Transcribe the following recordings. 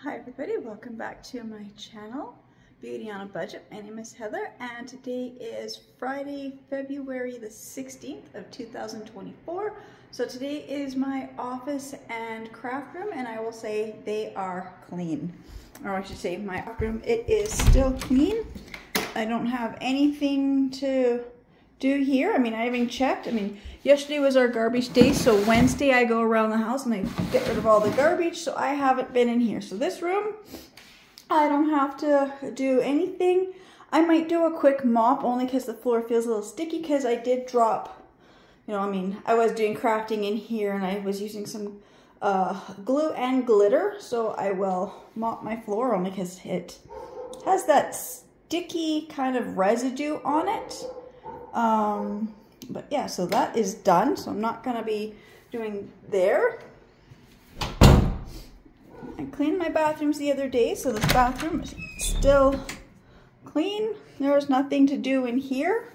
Hi everybody, welcome back to my channel, Beauty on a Budget. My name is Heather and today is Friday, February the 16th of 2024. So today is my office and craft room and I will say they are clean. Or I should say my craft room, it is still clean. I don't have anything to do here. I haven't checked. Yesterday was our garbage day, so Wednesday I go around the house and I get rid of all the garbage, so I haven't been in here. So this room, I don't have to do anything. I might do a quick mop only because the floor feels a little sticky because I did drop, I was doing crafting in here and I was using some glue and glitter, so I will mop my floor only because it has that sticky kind of residue on it. But yeah, so that is done. So I'm not going to be doing there. I cleaned my bathrooms the other day, so this bathroom is still clean. There's nothing to do in here.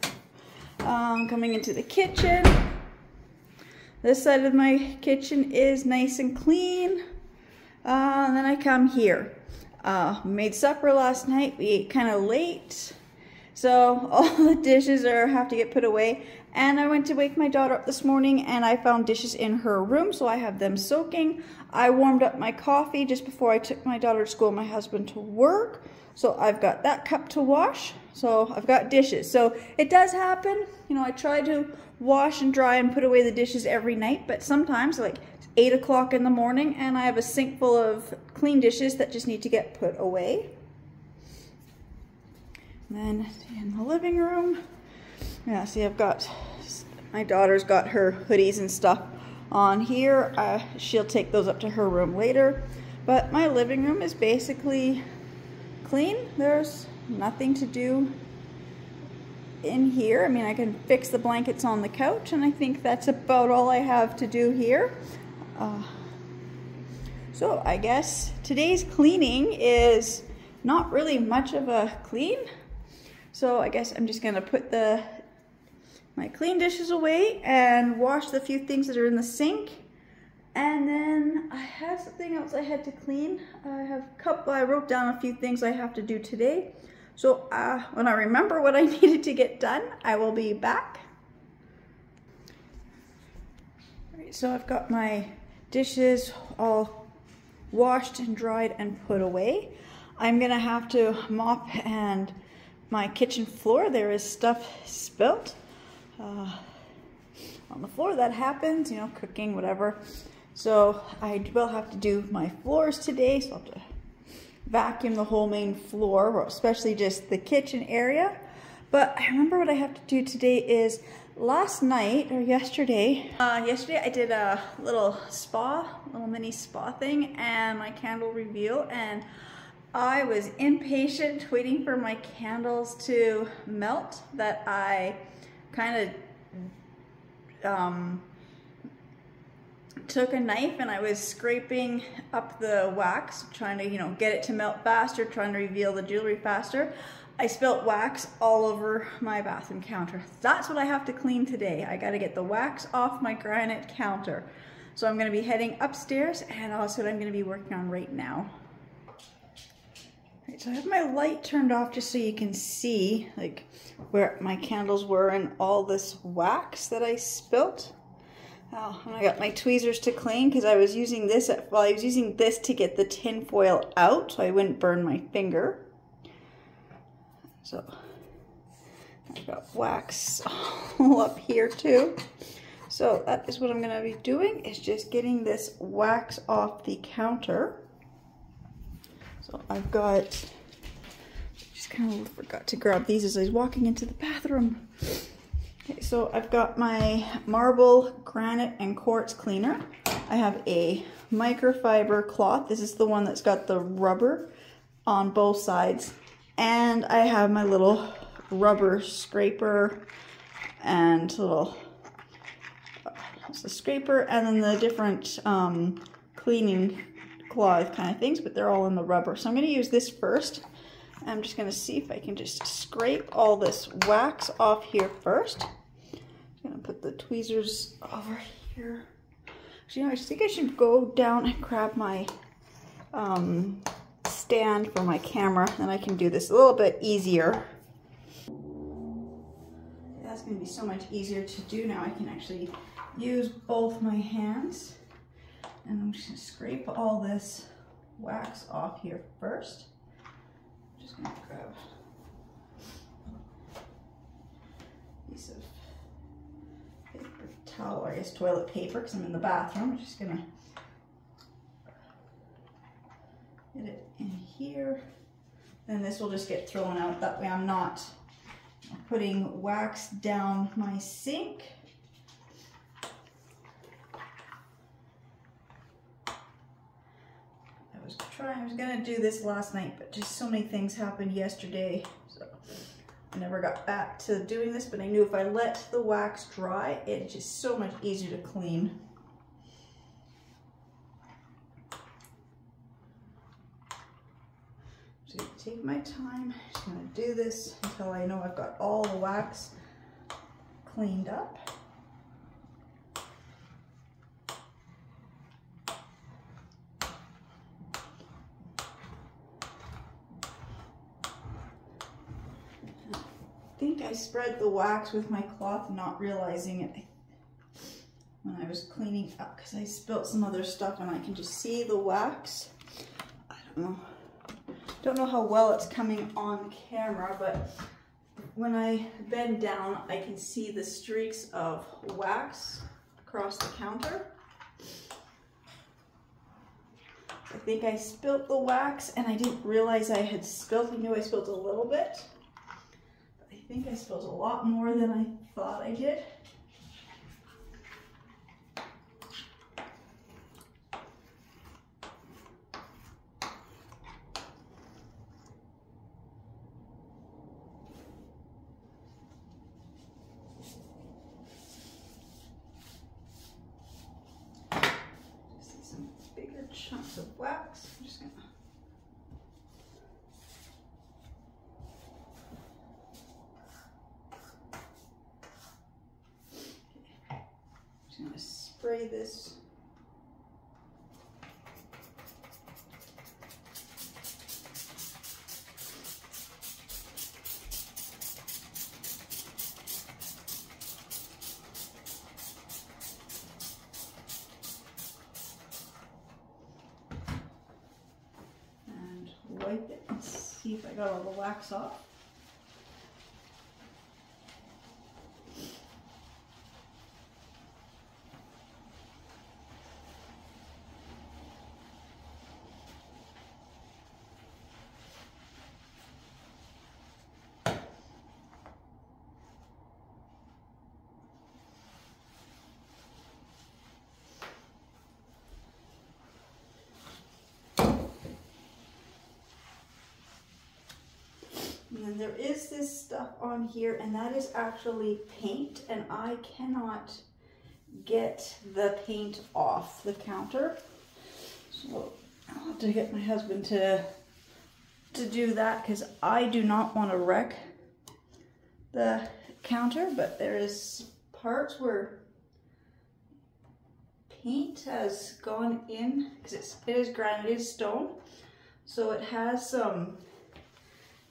Coming into the kitchen. This side of my kitchen is nice and clean. And then I come here. Made supper last night. We ate kind of late. So all the dishes have to get put away. And I went to wake my daughter up this morning and I found dishes in her room, so I have them soaking. I warmed up my coffee just before I took my daughter to school and my husband to work. So I've got that cup to wash. So I've got dishes. So it does happen. I try to wash and dry and put away the dishes every night, but sometimes like 8 o'clock in the morning and I have a sink full of clean dishes that just need to get put away. And then in the living room, yeah, see I've got, my daughter's got her hoodies and stuff on here. She'll take those up to her room later. But my living room is basically clean. There's nothing to do in here. I can fix the blankets on the couch and I think that's about all I have to do here. So I guess today's cleaning is not really much of a clean. So I guess I'm just gonna put my clean dishes away and wash the few things that are in the sink. And then I have something else I had to clean. I wrote down a few things I have to do today. So when I remember what I needed to get done, I will be back. All right, so I've got my dishes all washed and dried and put away. I'm gonna have to mop and my kitchen floor. There is stuff spilt on the floor. That happens, cooking, whatever. So I will have to do my floors today. So I'll have to vacuum the whole main floor, or especially just the kitchen area. But I remember what I have to do today is yesterday I did a little mini spa thing and my candle reveal, and I was impatient waiting for my candles to melt that I kind of took a knife and I was scraping up the wax, trying to, get it to melt faster, trying to reveal the jewelry faster. I spilt wax all over my bathroom counter. That's what I have to clean today. I got to get the wax off my granite counter. So I'm going to be heading upstairs and that's what I'm going to be working on right now. So I have my light turned off just so you can see like where my candles were and all this wax that I spilt. And I got my tweezers to clean because I was using this to get the tin foil out so I wouldn't burn my finger. So I've got wax all up here too. So that is what I'm going to be doing, is just getting this wax off the counter. So I've got, just kind of forgot to grab these as I was walking into the bathroom. Okay, so I've got my marble, granite, and quartz cleaner. I have a microfiber cloth. This is the one that's got the rubber on both sides. And I have my little rubber scraper and that's the scraper, and then the different cleaning cloth kind of things, but they're all in the rubber. So I'm going to use this first. I'm just going to see if I can just scrape all this wax off here first. I'm going to put the tweezers over here. Actually, I think I should go down and grab my stand for my camera, then I can do this a little bit easier. That's going to be so much easier to do now. I can actually use both my hands. And I'm just going to scrape all this wax off here first. I'm just going to grab a piece of paper towel, or I guess toilet paper, because I'm in the bathroom. I'm just going to get it in here. And this will just get thrown out. That way I'm not putting wax down my sink. I was gonna do this last night, but just so many things happened yesterday, so I never got back to doing this, but I knew if I let the wax dry, it's just so much easier to clean. Just gonna take my time, just gonna do this until I know I've got all the wax cleaned up. I think I spread the wax with my cloth, not realizing it when I was cleaning up, because I spilt some other stuff and I can just see the wax. I don't know how well it's coming on camera, but when I bend down, I can see the streaks of wax across the counter. I think I spilt the wax and I didn't realize I had spilt. I knew I spilt a little bit. I think I spilled a lot more than I thought I did. Just see some bigger chunks of wax. I'm just gonna spray this . And wipe it and see if I got all the wax off. And then there is this stuff on here, and that is actually paint, and I cannot get the paint off the counter. So I'll have to get my husband to do that, because I do not want to wreck the counter, but there is parts where paint has gone in, because it is granite, it is stone, so it has some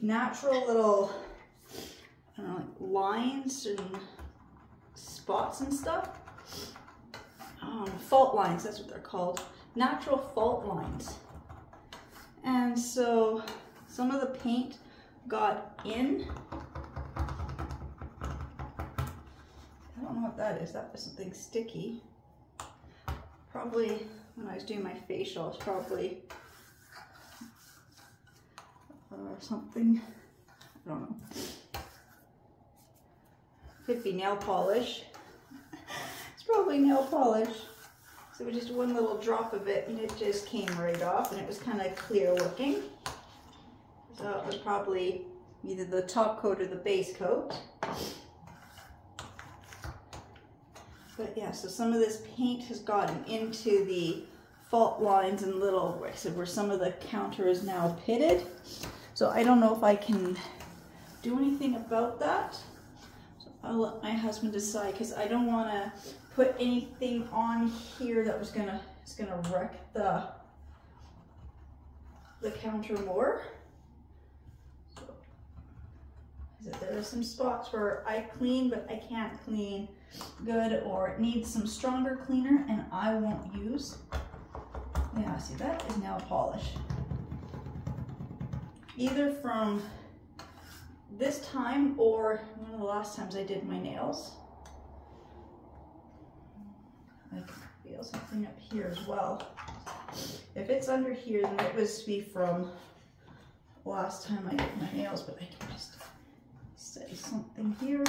natural little, I don't know, like lines and spots and stuff. Fault lines, that's what they're called. Natural fault lines. And so some of the paint got in. I don't know what that is. That was something sticky. Probably when I was doing my facial, it's probably something, I don't know. Could be nail polish. It's probably nail polish. So it was just one little drop of it and it just came right off, and it was kind of clear looking. So it was probably either the top coat or the base coat. But yeah, so some of this paint has gotten into the fault lines and little, like I said, where some of the counter is now pitted. So I don't know if I can do anything about that. So I'll let my husband decide, because I don't want to put anything on here that was gonna wreck the the counter more. So, there are some spots where I clean, but I can't clean good, or it needs some stronger cleaner, and I won't use. Yeah, see, that is nail polish. Either from this time or one of the last times I did my nails. I can feel something up here as well. If it's under here, then it was to be from last time I did my nails, but I can just say something here.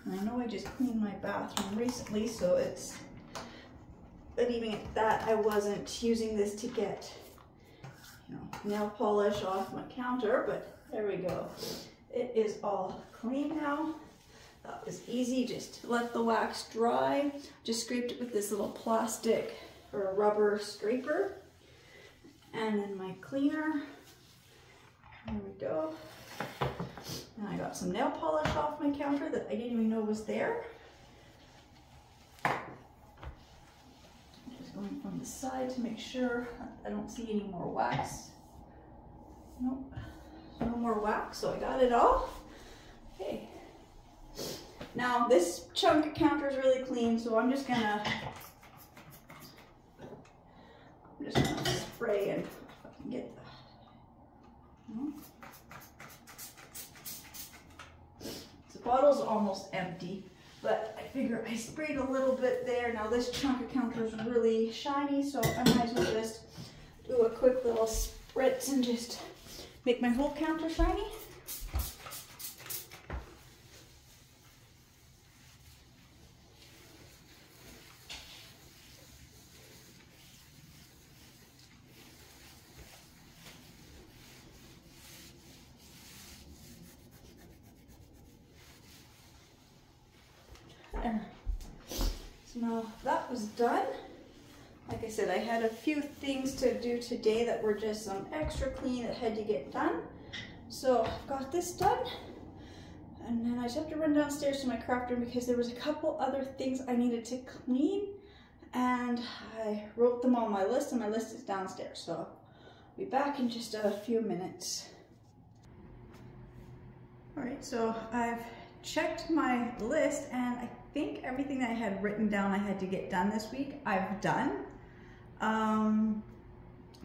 And I know I just cleaned my bathroom recently, so it's, but even at that, I wasn't using this to get, you know, nail polish off my counter, but there we go. It is all clean now. That was easy, just let the wax dry. Just scraped it with this little plastic or rubber scraper. And then my cleaner, there we go. And I got some nail polish off my counter that I didn't even know was there. Just going from the side to make sure I don't see any more wax. Nope, no more wax, so I got it all. Okay. Now this chunk of counter is really clean, so I'm just gonna spray and get the bottle's almost empty, but I figure I sprayed a little bit there. Now this chunk of counter is really shiny, so I might as well just do a quick little spritz and just make my whole counter shiny. So now that was done. Like I said, I had a few things to do today that were just some extra clean that had to get done. So I've got this done. And then I just have to run downstairs to my craft room because there was a couple other things I needed to clean. And I wrote them on my list, and my list is downstairs. So I'll be back in just a few minutes. All right, so I've checked my list, and I think everything that I had written down I had to get done this week, I've done.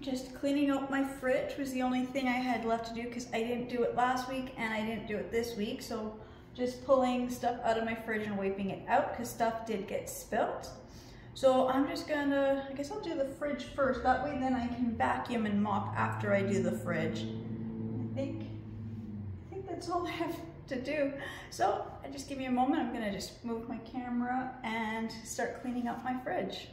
Just cleaning out my fridge was the only thing I had left to do because I didn't do it last week and I didn't do it this week. So just pulling stuff out of my fridge and wiping it out because stuff did get spilt. So I'm just gonna, I guess I'll do the fridge first. That way then I can vacuum and mop after I do the fridge. I think that's all I have to do. So just give me a moment. I'm gonna just move my camera and start cleaning up my fridge.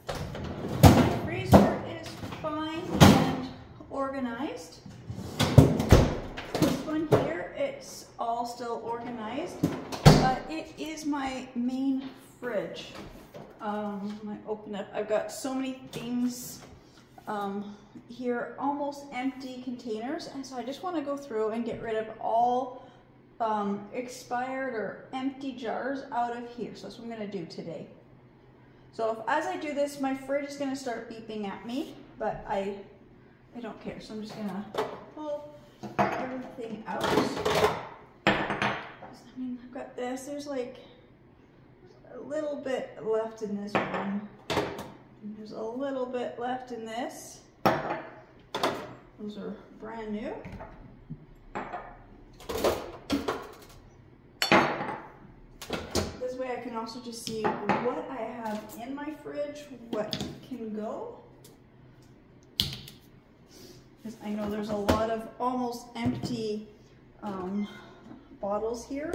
The freezer is fine and organized. This one here, it's all still organized, but it is my main fridge. When I open it, I've got so many things here, almost empty containers, and so I just want to go through and get rid of all expired or empty jars out of here. So that's what I'm going to do today. So as I do this, my fridge is going to start beeping at me, but I don't care. So I'm just going to pull everything out. I mean, I've got this. There's like a little bit left in this one. There's a little bit left in this. Those are brand new. This way I can also just see what I have in my fridge, what can go. Because I know there's a lot of almost empty bottles here.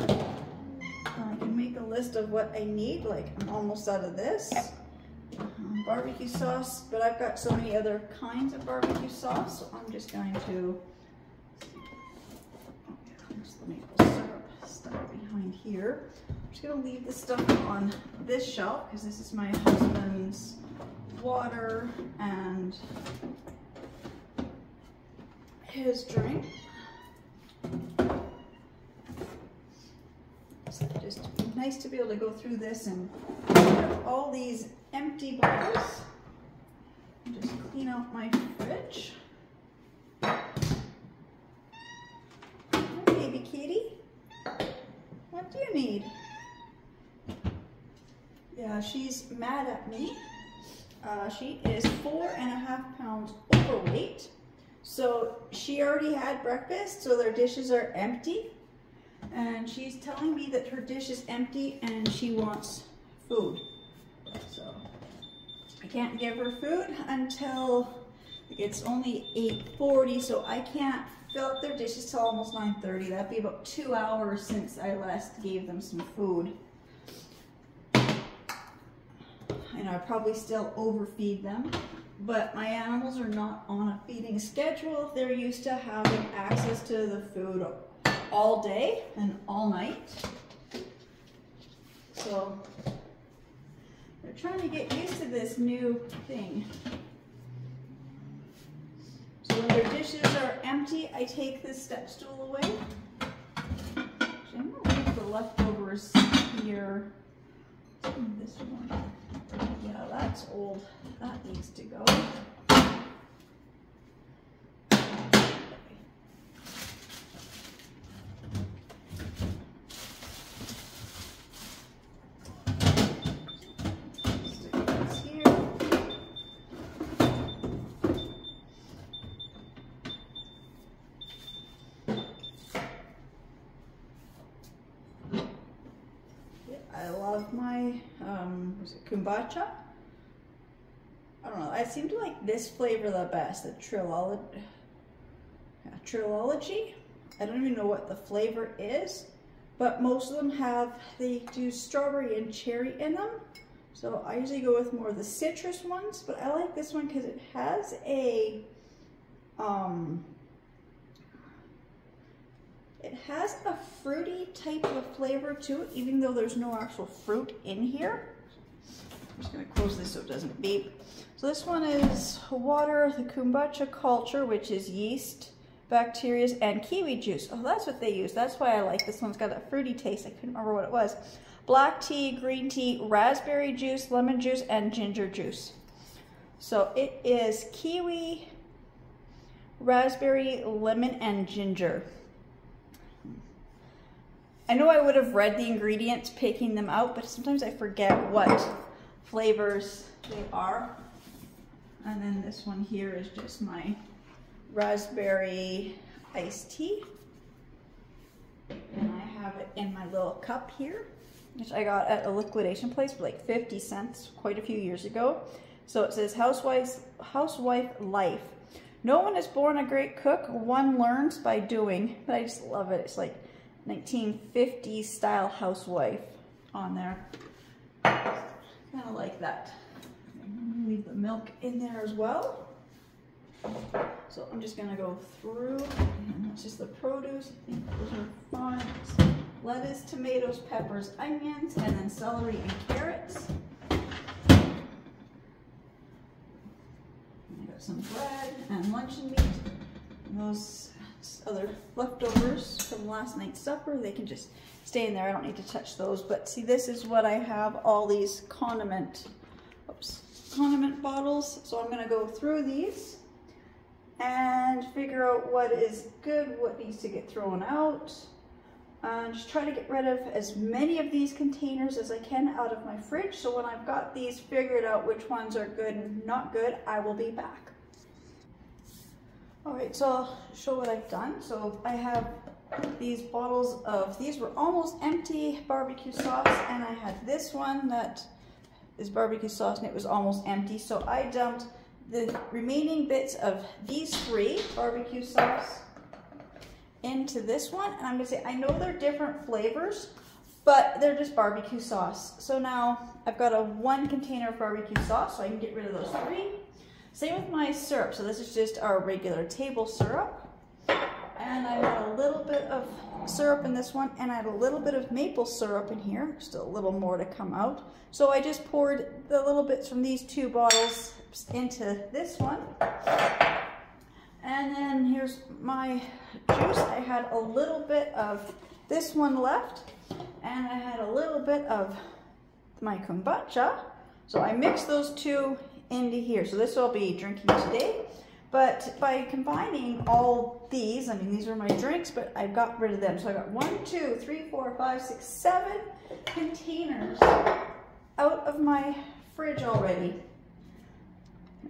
I can make a list of what I need, like I'm almost out of this. Barbecue sauce, but I've got so many other kinds of barbecue sauce, so I'm just going to, there's the maple syrup stuff behind here. I'm just going to leave the stuff on this shelf because this is my husband's water and his drink. So just nice to be able to go through this and get all these empty bottles and just clean out my fridge. Hi, baby kitty. What do you need? Yeah, she's mad at me. She is 4.5 pounds overweight. So she already had breakfast, so their dishes are empty. And she's telling me that her dish is empty and she wants food. So I can't give her food until it's only 8:40, so I can't fill up their dishes till almost 9:30. That'd be about 2 hours since I last gave them some food. And I probably still overfeed them, but my animals are not on a feeding schedule. They're used to having access to the food all day and all night. So they're trying to get used to this new thing. So when their dishes are empty, I take this step stool away. Actually, I'm going to leave the leftovers here. This one. Yeah, that's old. That needs to go. Stick this here. I love my, was it kombucha? I don't know, I seem to like this flavor the best, the Trilology. I don't even know what the flavor is, but most of them they do strawberry and cherry in them. So I usually go with more of the citrus ones, but I like this one because it has a, it has a fruity type of flavor to it, even though there's no actual fruit in here. I'm just going to close this so it doesn't beep. So this one is water, the kombucha culture, which is yeast, bacteria, and kiwi juice. Oh, that's what they use. That's why I like this one. It's got that fruity taste. I couldn't remember what it was. Black tea, green tea, raspberry juice, lemon juice, and ginger juice. So it is kiwi, raspberry, lemon, and ginger. I know I would have read the ingredients picking them out, but sometimes I forget what flavors they are. And then this one here is just my raspberry iced tea. And I have it in my little cup here, which I got at a liquidation place for like 50 cents quite a few years ago. So it says housewife life. No one is born a great cook, one learns by doing. But I just love it. It's like 1950s style housewife on there. Kind of like that. Leave the milk in there as well. So I'm just gonna go through, and that's just the produce. I think those are fine. It's lettuce, tomatoes, peppers, onions, and then celery and carrots. I got some bread and luncheon meat. And those other leftovers from last night's supper, they can just stay in there. I don't need to touch those. But see, this is what I have, all these condiment bottles. So I'm going to go through these and figure out what is good, what needs to get thrown out, and just try to get rid of as many of these containers as I can out of my fridge. So when I've got these figured out which ones are good and not good, I will be back. All right, so I'll show what I've done. So I have these bottles of, these were almost empty barbecue sauce, and I had this one that is barbecue sauce and it was almost empty. So I dumped the remaining bits of these three barbecue sauce into this one. And I'm gonna say, I know they're different flavors, but they're just barbecue sauce. So now I've got a 1 container of barbecue sauce, so I can get rid of those 3. Same with my syrup. So this is just our regular table syrup. And I had a little bit of syrup in this one, and I had a little bit of maple syrup in here. Still a little more to come out. So I just poured the little bits from these 2 bottles into this one. And then here's my juice. I had a little bit of this one left, and I had a little bit of my kombucha. So I mixed those 2 into here. So this I'll be drinking today. But by combining all these, I mean, these are my drinks, but I got rid of them. So I got 1, 2, 3, 4, 5, 6, 7 containers out of my fridge already.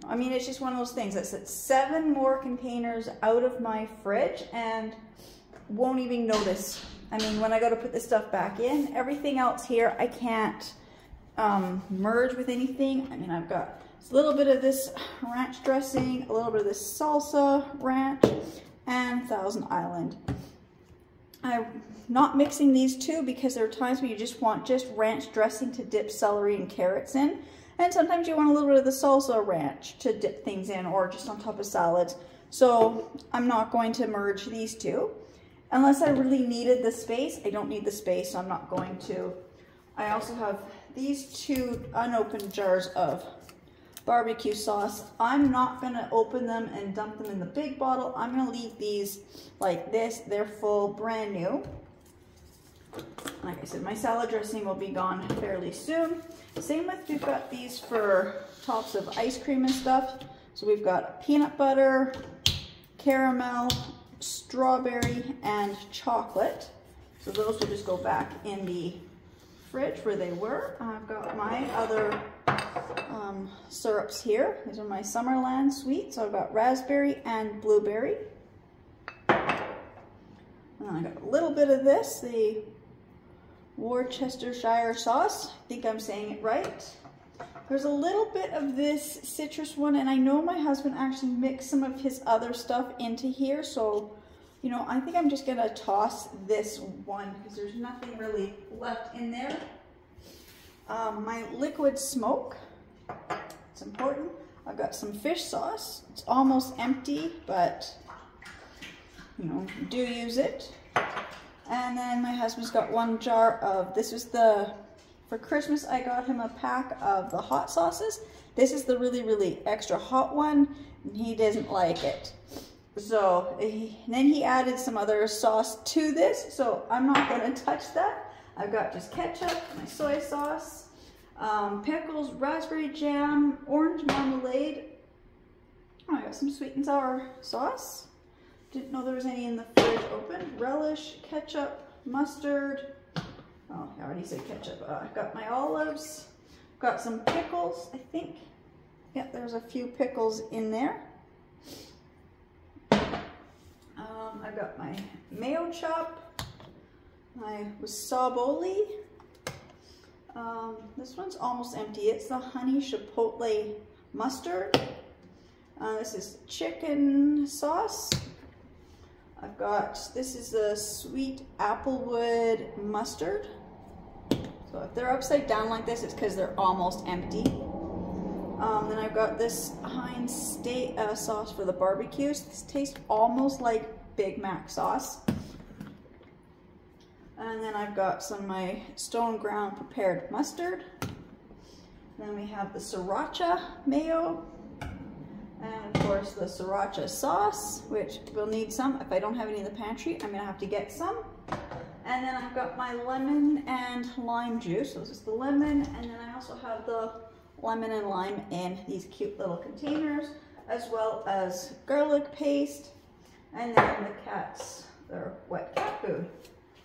I mean, it's just one of those things. That's 7 more containers out of my fridge and won't even notice. I mean, when I go to put this stuff back in, everything else here, I can't merge with anything. I mean, I've got a little bit of this ranch dressing, a little bit of this salsa ranch, and Thousand Island. I'm not mixing these two because there are times where you just want just ranch dressing to dip celery and carrots in. And sometimes you want a little bit of the salsa ranch to dip things in, or just on top of salads. So I'm not going to merge these two. Unless I really needed the space. I don't need the space, so I'm not going to. I also have these 2 unopened jars of barbecue sauce. I'm not going to open them and dump them in the big bottle. I'm going to leave these like this. They're full, brand new. Like I said, my salad dressing will be gone fairly soon. Same with, we've got these for tops of ice cream and stuff. So we've got peanut butter, caramel, strawberry, and chocolate. So those will just go back in the fridge where they were. I've got my other syrups here. These are my Summerland sweets. So I've got raspberry and blueberry. And then I got a little bit of this, the Worcestershire sauce. I think I'm saying it right. There's a little bit of this citrus one, and I know my husband actually mixed some of his other stuff into here, so, you know, I think I'm just gonna toss this one because there's nothing really left in there. My liquid smoke, it's important. I've got some fish sauce. It's almost empty, but, you know, do use it. And then my husband's got 1 jar of, this is the, for Christmas I got him a pack of the hot sauces. This is the really, really extra hot one, and he doesn't like it. So then he added some other sauce to this, so I'm not going to touch that. I've got just ketchup, my soy sauce, pickles, raspberry jam, orange marmalade. Oh, I got some sweet and sour sauce. Didn't know there was any in the fridge open. Relish, ketchup, mustard. Oh, I already said ketchup. I've got my olives. Got some pickles, I think. Yeah, there's a few pickles in there. I've got my mayo chop, my wasaboli. This one's almost empty. It's the honey chipotle mustard. This is chicken sauce. I've got, this is the sweet applewood mustard. So if they're upside down like this, it's because they're almost empty. Then I've got this Heinz steak sauce for the barbecues. This tastes almost like Big Mac sauce. And then I've got some of my stone ground prepared mustard. Then we have the sriracha mayo. And of course the sriracha sauce, which we'll need some. If I don't have any in the pantry, I'm gonna have to get some. And then I've got my lemon and lime juice. So this is the lemon, and then I also have the lemon and lime in these cute little containers, as well as garlic paste, and then the cats, their wet cat food.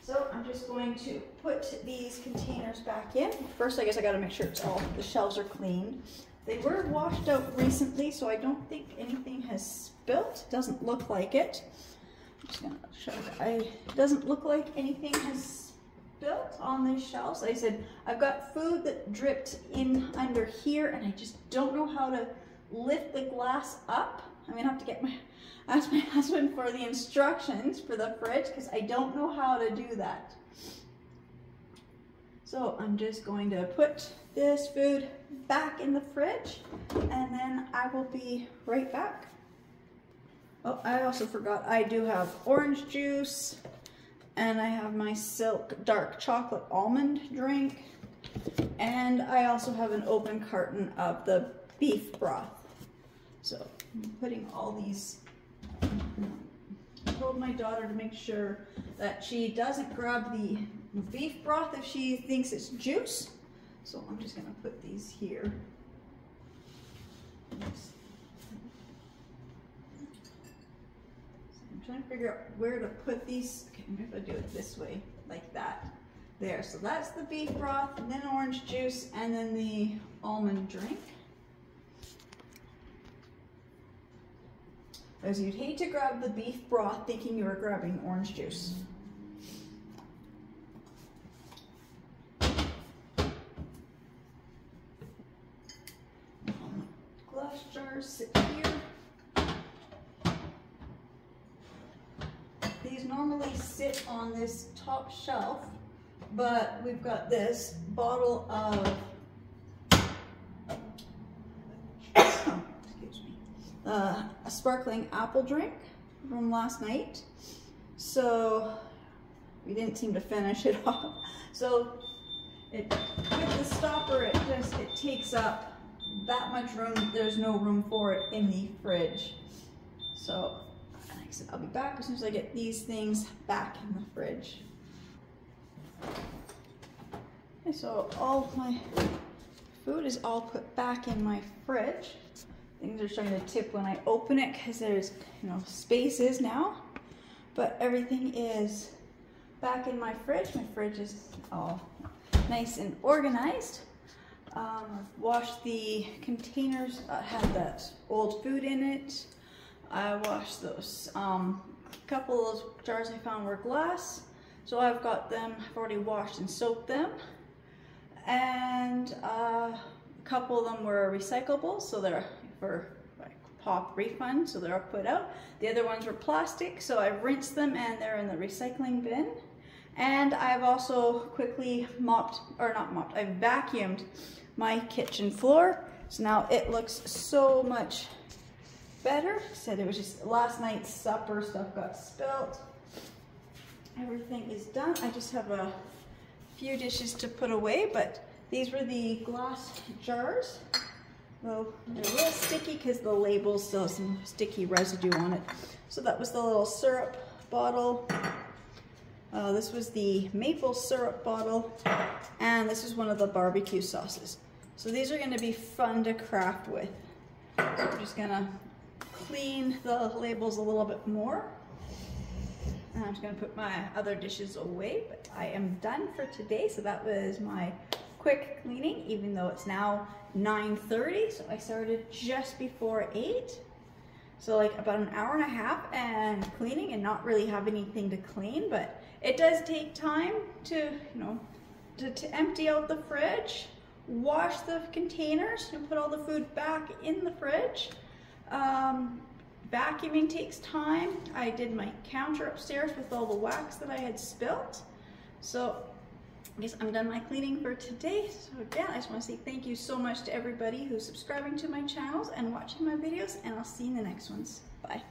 So I'm just going to put these containers back in. First, I guess I gotta make sure it's all, the shelves are clean. They were washed out recently, so I don't think anything has spilt. Doesn't look like it. I'm just gonna show you. It doesn't look like anything has spilt on these shelves. Like I said, I've got food that dripped in under here, and I just don't know how to lift the glass up. I'm gonna have to ask my husband for the instructions for the fridge, because I don't know how to do that. So I'm just going to put this food back in the fridge, and then I will be right back. Oh, I also forgot, I do have orange juice, and I have my Silk dark chocolate almond drink, and I also have an open carton of the beef broth. So I'm putting all these, I told my daughter to make sure that she doesn't grab the beef broth if she thinks it's juice. So I'm just gonna put these here. I'm trying to figure out where to put these. Okay, I'm going to do it this way, like that. There, so that's the beef broth, and then orange juice, and then the almond drink. As you'd hate to grab the beef broth thinking you were grabbing orange juice. Glass jars sit here. These normally sit on this top shelf, but we've got this bottle of a sparkling apple drink from last night. So we didn't seem to finish it off. So with the stopper, it takes up that much room. There's no room for it in the fridge. So like I said, I'll be back as soon as I get these things back in the fridge. Okay, so all my food is all put back in my fridge. Things are starting to tip when I open it because there's, spaces now. But everything is back in my fridge. My fridge is all nice and organized. I've washed the containers that had that old food in it. I washed those. A couple of those jars I found were glass. So I've got them, I've already washed and soaked them. And a couple of them were recyclable, so they're for pop refund, so they're all put out. The other ones were plastic, so I rinsed them and they're in the recycling bin. And I've also quickly I vacuumed my kitchen floor. So now it looks so much better. Said it was just last night's supper stuff got spilt. Everything is done. I just have a few dishes to put away, but these were the glass jars. Well, they're a little sticky because the label still has some sticky residue on it. So that was the little syrup bottle. This was the maple syrup bottle. And this is one of the barbecue sauces. So these are going to be fun to craft with. So I'm just going to clean the labels a little bit more. And I'm just going to put my other dishes away. But I am done for today. So that was my quick cleaning, even though it's now 9:30, so I started just before 8. So like about an hour and a half and cleaning and not really have anything to clean, but it does take time to, to empty out the fridge, wash the containers, and put all the food back in the fridge. Vacuuming takes time. I did my counter upstairs with all the wax that I had spilt. So I guess I'm done my cleaning for today. So again, I just want to say thank you so much to everybody who's subscribing to my channels and watching my videos, and I'll see you in the next ones. Bye.